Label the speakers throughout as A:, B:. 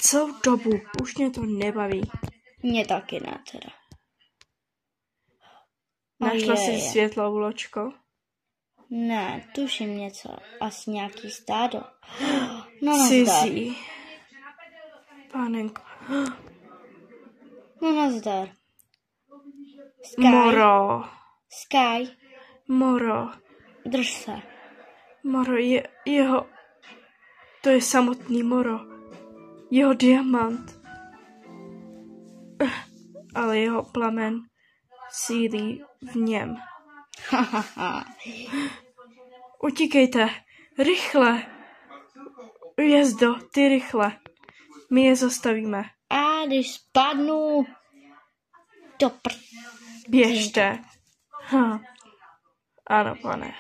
A: celou dobu. Už mě to nebaví.
B: Mě taky ne teda.
A: Našla jsi světlou loďko?
B: Ne, tuším něco. Asi nějaký stádo. No nazdar.
A: Cizí. Panenko.
B: No nazdar. Sky.
A: Moro.
B: Sky.
A: Moro.
B: Drž se.
A: Moro je jeho... To je samotný Moro. Jeho diamant. Ale jeho plamen sílí v něm. Utíkejte. Rychle. Jezdo, ty rychle. My je zastavíme.
B: A když spadnu do
A: Běžte. Ano, pane.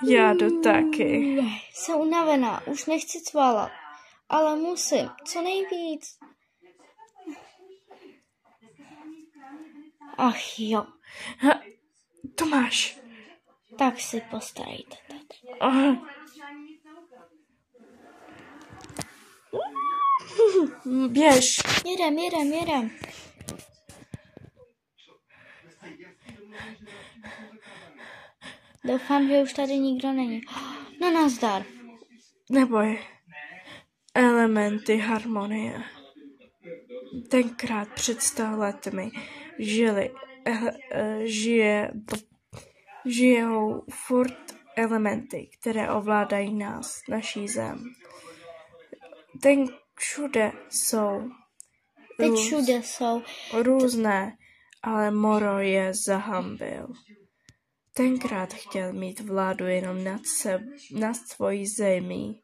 A: Já jdu taky.
B: Jsem unavená, už nechci cvalat. Ale musím, co nejvíc. Ach jo.
A: Tomáš.
B: Tak si postarejte tady.
A: Běž.
B: Jedem. Doufám, že už tady nikdo není. No nazdar.
A: Neboj. Elementy harmonie. Tenkrát před 100 lety žijou furt elementy, které ovládají nás, naší zem. Teď všude jsou různé, ale Moro je zahambil. Tenkrát chtěl mít vládu jenom nad svojí zemí.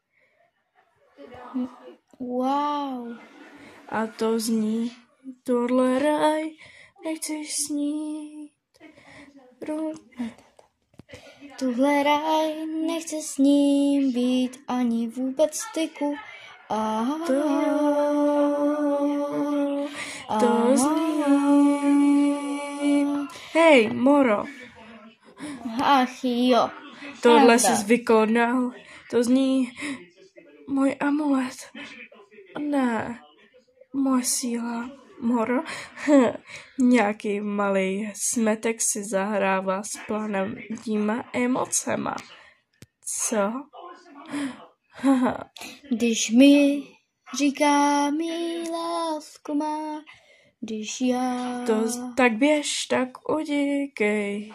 B: Wow.
A: A to zní, tohle raj, nechceš snít.
B: Tuhle raj, nechce s ním být ani vůbec styku.
A: To zní. Hej, Moro.
B: Ach jo.
A: Tohle jsi vykonal. To zní můj amulet. Ne, moje síla. Moro. Nějaký malý smetek si zahrává s planetníma emocema. Co?
B: Když mi říká mi lásku má, když já...
A: Tak běž, tak utíkej.